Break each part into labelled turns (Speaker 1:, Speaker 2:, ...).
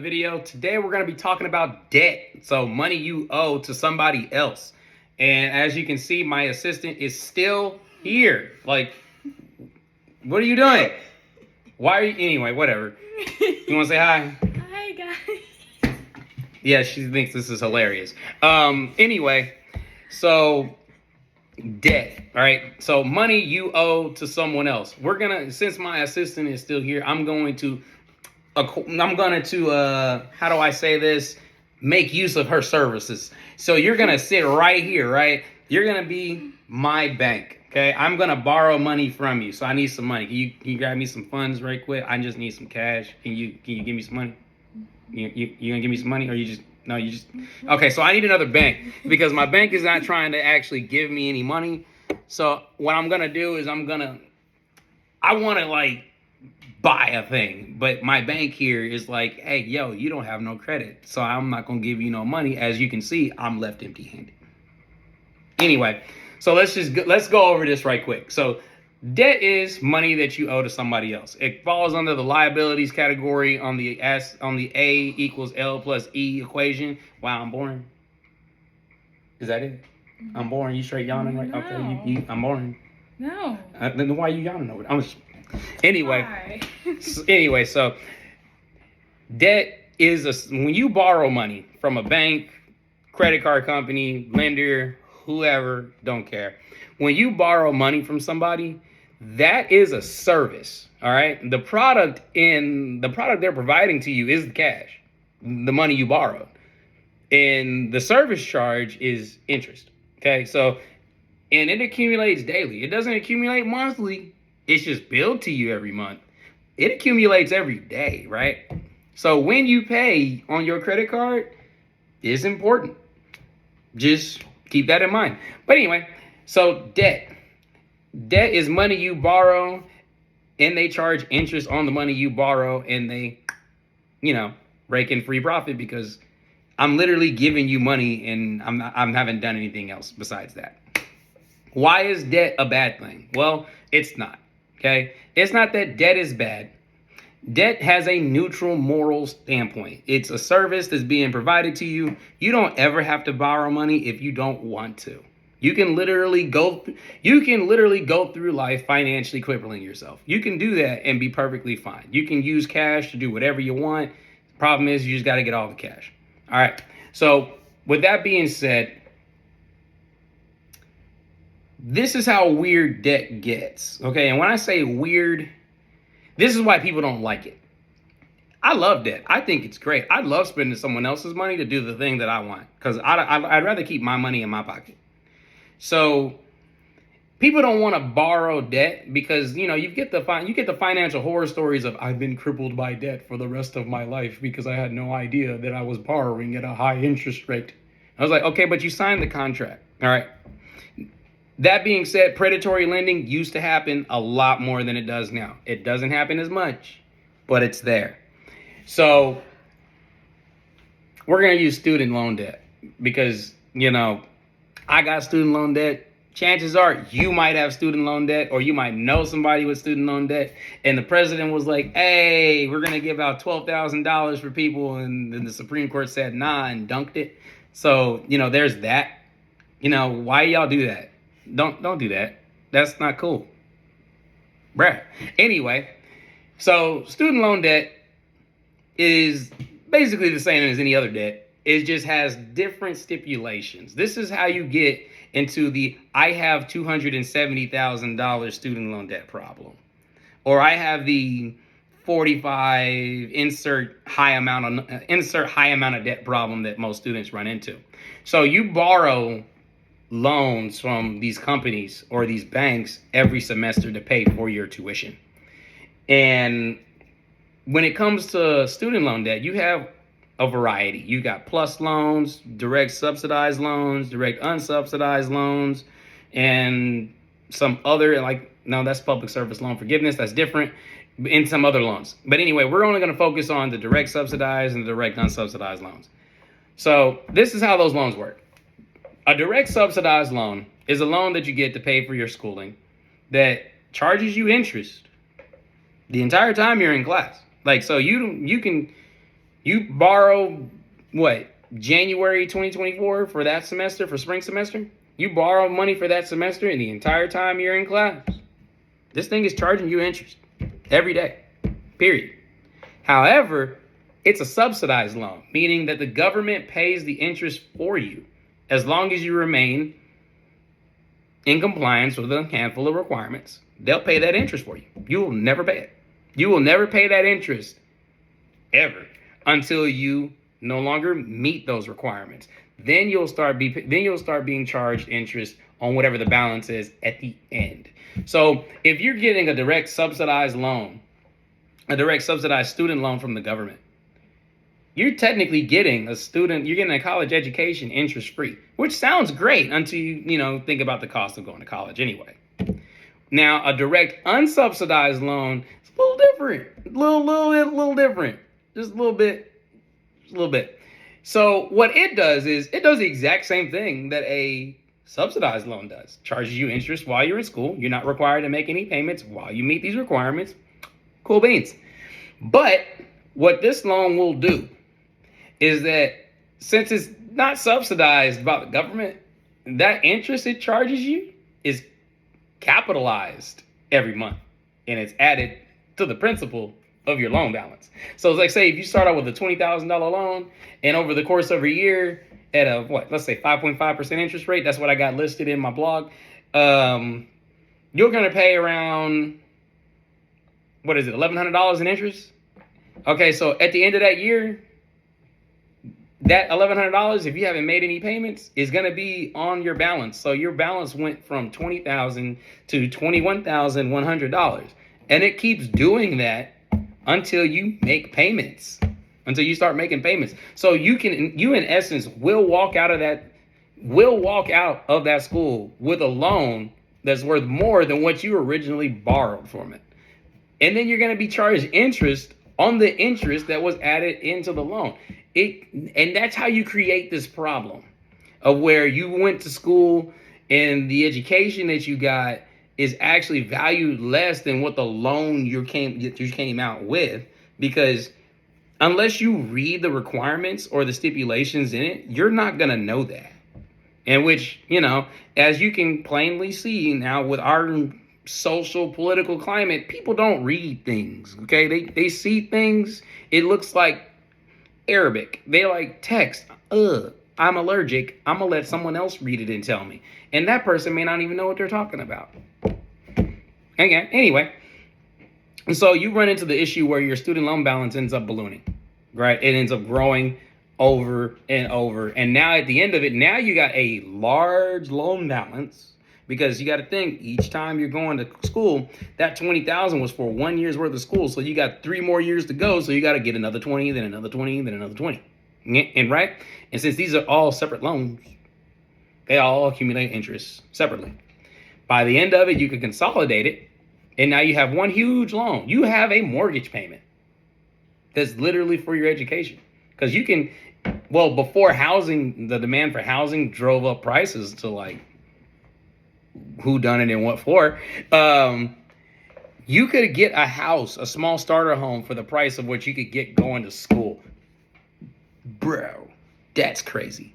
Speaker 1: video. Today we're going to be talking about debt. So money you owe to somebody else. And as you can see, my assistant is still here. Like, what are you doing? Why are you, anyway, whatever. You want to say hi?
Speaker 2: Hi, guys.
Speaker 1: Yeah, she thinks this is hilarious. Anyway, so debt, all right? So money you owe to someone else. We're going to, since my assistant is still here, I'm going to, how do I say this? Make use of her services. So you're going to sit right here, right? You're going to be my bank, okay? I'm going to borrow money from you. So I need some money. Can you grab me some funds right quick? I just need some cash. Can you give me some money? You gonna give me some money, or okay? So I need another bank because my bank is not trying to actually give me any money. So what I'm gonna do is I want to like buy a thing, but my bank here is like, hey, yo, you don't have no credit, so I'm not gonna give you no money. As you can see, I'm left empty-handed. Anyway, so let's go over this right quick. So debt is money that you owe to somebody else. It falls under the liabilities category on the A equals L plus E equation. Wow, I'm boring. Is that it? I'm boring. You straight yawning? Right?
Speaker 2: No.
Speaker 1: Okay, I'm boring.
Speaker 2: No.
Speaker 1: Then why are you yawning over it? Anyway. So debt is when you borrow money from a bank, credit card company, lender, whoever, don't care. When you borrow money from somebody, that is a service, all right? The product they're providing to you is the cash, the money you borrowed. And the service charge is interest, okay? So, and it accumulates daily. It doesn't accumulate monthly. It's just billed to you every month. It accumulates every day, right? So when you pay on your credit card, it's important. Just keep that in mind. But anyway, so debt is money you borrow, and they charge interest on the money you borrow, and they, rake in free profit because I'm literally giving you money and I haven't done anything else besides that. Why is debt a bad thing? Well, it's not. Okay? It's not that debt is bad. Debt has a neutral moral standpoint. It's a service that's being provided to you. You don't ever have to borrow money if you don't want to. You can literally go through life financially crippling yourself. You can do that and be perfectly fine. You can use cash to do whatever you want. The problem is you just got to get all the cash. All right. So with that being said, this is how weird debt gets. Okay. And when I say weird, this is why people don't like it. I love debt. I think it's great. I love spending someone else's money to do the thing that I want because I'd rather keep my money in my pocket. So people don't want to borrow debt because, you get the financial horror stories of I've been crippled by debt for the rest of my life because I had no idea that I was borrowing at a high interest rate. I was like, okay, but you signed the contract. All right. That being said, predatory lending used to happen a lot more than it does now. It doesn't happen as much, but it's there. So we're going to use student loan debt because, I got student loan debt. Chances are you might have student loan debt, or you might know somebody with student loan debt. And the president was like, hey, we're going to give out $12,000 for people. And then the Supreme Court said, nah, and dunked it. So, there's that. Why y'all do that? Don't do that. That's not cool. Bruh. Anyway, so student loan debt is basically the same as any other debt. It just has different stipulations. This is how you get into the I have $270,000 student loan debt problem. Or I have the 45 insert high amount of debt problem that most students run into. So you borrow loans from these companies or these banks every semester to pay for your tuition. And when it comes to student loan debt, you have a variety. You got plus loans, direct subsidized loans, direct unsubsidized loans, and some other, no, that's public service loan forgiveness. That's different. And some other loans. But anyway, we're only going to focus on the direct subsidized and the direct unsubsidized loans. So this is how those loans work. A direct subsidized loan is a loan that you get to pay for your schooling that charges you interest the entire time you're in class. So you can You borrow what, January 2024 for that semester, for spring semester? You borrow money for that semester, and the entire time you're in class, this thing is charging you interest every day, period. However, it's a subsidized loan, meaning that the government pays the interest for you as long as you remain in compliance with a handful of requirements. They'll pay that interest for you. You will never pay it. You will never pay that interest ever until you no longer meet those requirements. Then you'll start being charged interest on whatever the balance is at the end. So if you're getting a direct subsidized student loan from the government, you're technically getting a college education interest free, which sounds great until you think about the cost of going to college anyway. Now, a direct unsubsidized loan is a little different, a little different, just a little bit. So what it does is it does the exact same thing that a subsidized loan does. Charges you interest while you're in school. You're not required to make any payments while you meet these requirements. Cool beans. But what this loan will do is that since it's not subsidized by the government, that interest it charges you is capitalized every month, and it's added to the principal of your loan balance. So it's like, say if you start out with a $20,000 loan, and over the course of a year at a let's say 5.5% interest rate, that's what I got listed in my blog, you're going to pay around, $1,100 in interest. Okay, so at the end of that year, that $1,100, if you haven't made any payments, is going to be on your balance. So your balance went from $20,000 to $21,100, and it keeps doing that until you make payments, until you start making payments. So you in essence will walk out of that school with a loan that's worth more than what you originally borrowed from it, and then you're going to be charged interest on the interest that was added into the loan. And that's how you create this problem of where you went to school and the education that you got is actually valued less than what the loan you came out with, because unless you read the requirements or the stipulations in it, you're not going to know that. And which, as you can plainly see now with our social political climate, people don't read things, okay? They see things, it looks like Arabic. They like text. I'm allergic. I'm going to let someone else read it and tell me. And that person may not even know what they're talking about. Okay, anyway. So you run into the issue where your student loan balance ends up ballooning, right? It ends up growing over and over. And now at the end of it, now you got a large loan balance, because you got to think each time you're going to school, that $20,000 was for 1 year's worth of school. So you got 3 more years to go. So you got to get another 20, then another 20, then another 20. And right? And since these are all separate loans, they all accumulate interest separately. By the end of it, you can consolidate it. And now you have one huge loan. You have a mortgage payment that's literally for your education. Because before the demand for housing drove up prices to like, who done it and what for, you could get a house, a small starter home, for the price of what you could get going to school. Bro, that's crazy.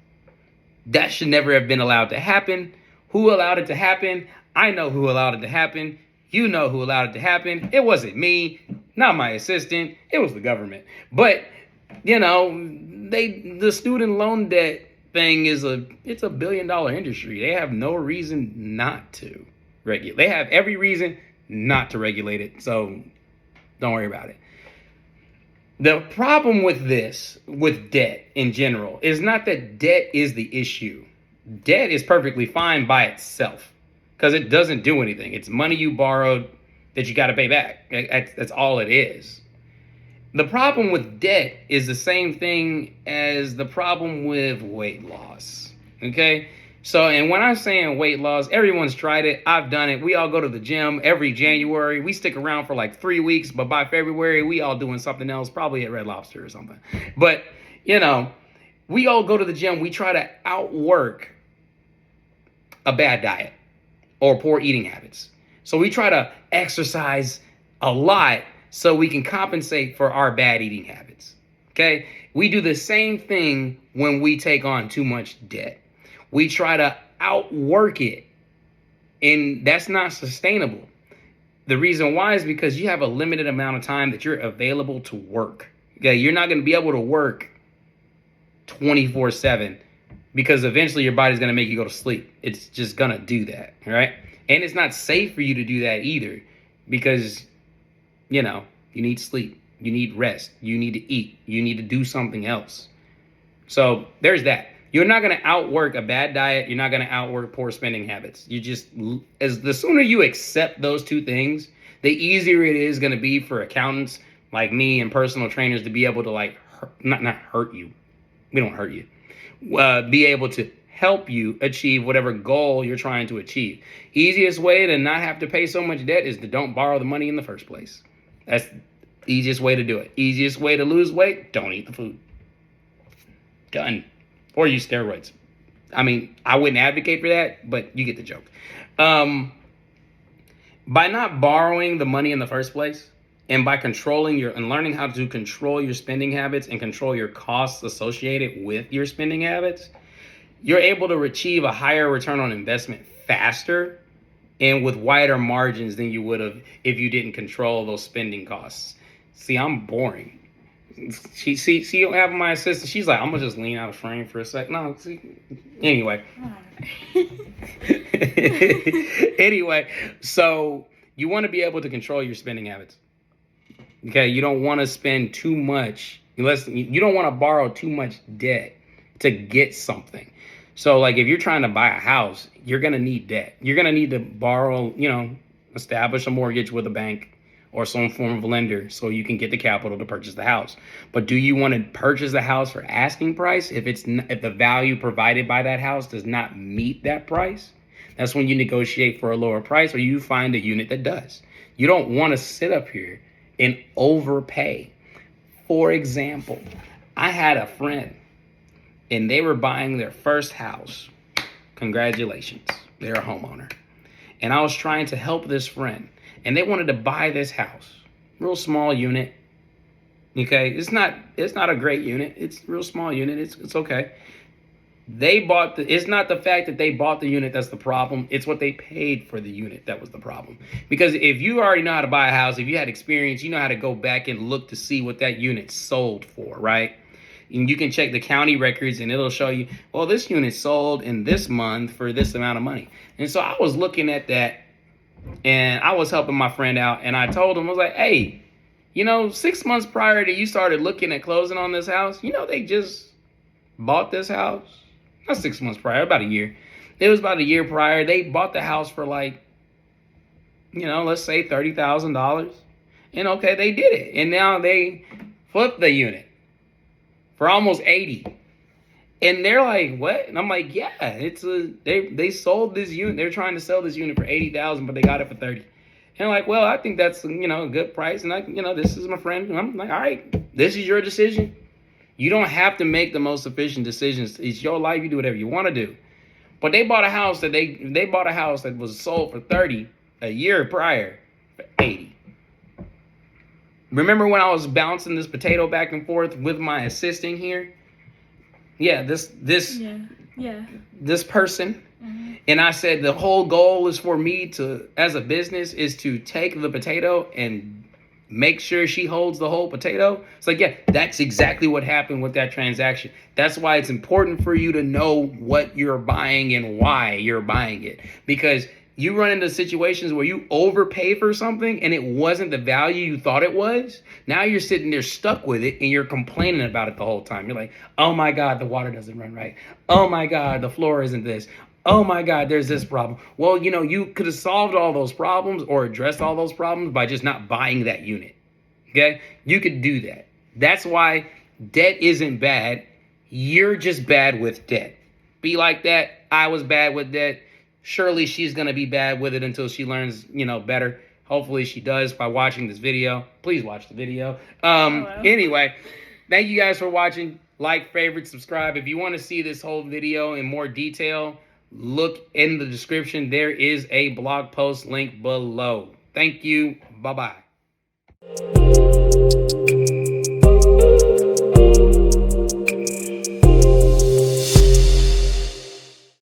Speaker 1: That should never have been allowed to happen. Who allowed it to happen? I know who allowed it to happen. You know who allowed it to happen. It wasn't me, not my assistant. It was the government. But, the student loan debt thing it's a $1 billion industry. They have no reason not to regulate. They have every reason not to regulate it. So don't worry about it. The problem with debt in general, is not that debt is the issue. Debt is perfectly fine by itself because it doesn't do anything. It's money you borrowed that you got to pay back. That's all it is. The problem with debt is the same thing as the problem with weight loss, okay? So, and when I'm saying weight loss, everyone's tried it. I've done it. We all go to the gym every January. We stick around for like 3 weeks, but by February, we all doing something else, probably at Red Lobster or something. But, we all go to the gym. We try to outwork a bad diet or poor eating habits. So we try to exercise a lot so we can compensate for our bad eating habits. Okay? We do the same thing when we take on too much debt. We try to outwork it, and that's not sustainable. The reason why is because you have a limited amount of time that you're available to work. Okay? You're not going to be able to work 24/7 because eventually your body's going to make you go to sleep. It's just going to do that, right? And it's not safe for you to do that either because, you need sleep. You need rest. You need to eat. You need to do something else. So there's that. You're not going to outwork a bad diet. You're not going to outwork poor spending habits. The sooner you accept those two things, the easier it is going to be for accountants like me and personal trainers to be able to not hurt you. We don't hurt you. Be able to help you achieve whatever goal you're trying to achieve. Easiest way to not have to pay so much debt is to don't borrow the money in the first place. That's the easiest way to do it. Easiest way to lose weight, don't eat the food. Done. Or use steroids. I mean, I wouldn't advocate for that, but you get the joke. By not borrowing the money in the first place, and by learning how to control your spending habits and control your costs associated with your spending habits, you're able to achieve a higher return on investment faster and with wider margins than you would have if you didn't control those spending costs. See, I'm boring. See, having my assistant, she's like, I'm gonna just lean out of frame for a sec. No, see, anyway. Anyway, so you want to be able to control your spending habits. Okay, you don't want to spend too much. You don't want to borrow too much debt to get something. So, like, if you're trying to buy a house, you're gonna need debt. You're gonna need to borrow, establish a mortgage with a bank or some form of lender so you can get the capital to purchase the house. But do you want to purchase the house for asking price if the value provided by that house does not meet that price? That's when you negotiate for a lower price or you find a unit that does. You don't want to sit up here and overpay. For example, I had a friend and they were buying their first house. Congratulations, they're a homeowner. And I was trying to help this friend. And they wanted to buy this house, real small unit. Okay, it's not a great unit. It's a real small unit. It's okay. It's not the fact that they bought the unit that's the problem. It's what they paid for the unit that was the problem. Because if you already know how to buy a house, if you had experience, you know how to go back and look to see what that unit sold for, right? And you can check the county records and it'll show you, well, this unit sold in this month for this amount of money. And so I was looking at that. And I was helping my friend out, and I told him, I was like, hey, 6 months prior to you started looking at closing on this house, they just bought this house. Not 6 months prior, about a year. It was about a year prior. They bought the house for let's say $30,000. And okay, they did it. And now they flipped the unit for almost 80. And they're like, what? And I'm like, yeah, they sold this unit. They're trying to sell this unit for $80,000, but they got it for 30. And they're like, well, I think that's a good price. And this is my friend. And I'm like, all right, this is your decision. You don't have to make the most efficient decisions. It's your life. You do whatever you want to do. But they bought a house that was sold for 30 a year prior for 80. Remember when I was bouncing this potato back and forth with my assistant here? Yeah, this person. Mm-hmm. And I said the whole goal is for me to, as a business, is to take the potato and make sure she holds the whole potato. It's like, yeah, that's exactly what happened with that transaction. That's why it's important for you to know what you're buying and why you're buying it. Because you run into situations where you overpay for something and it wasn't the value you thought it was. Now you're sitting there stuck with it and you're complaining about it the whole time. You're like, oh my God, the water doesn't run right. Oh my God, the floor isn't this. Oh my God, there's this problem. Well, you could have solved all those problems or addressed all those problems by just not buying that unit. Okay? You could do that. That's why debt isn't bad. You're just bad with debt. Be like that. I was bad with debt. Surely she's going to be bad with it until she learns, better. Hopefully she does by watching this video. Please watch the video. Anyway, thank you guys for watching. Like, favorite, subscribe. If you want to see this whole video in more detail, look in the description. There is a blog post link below. Thank you. Bye-bye.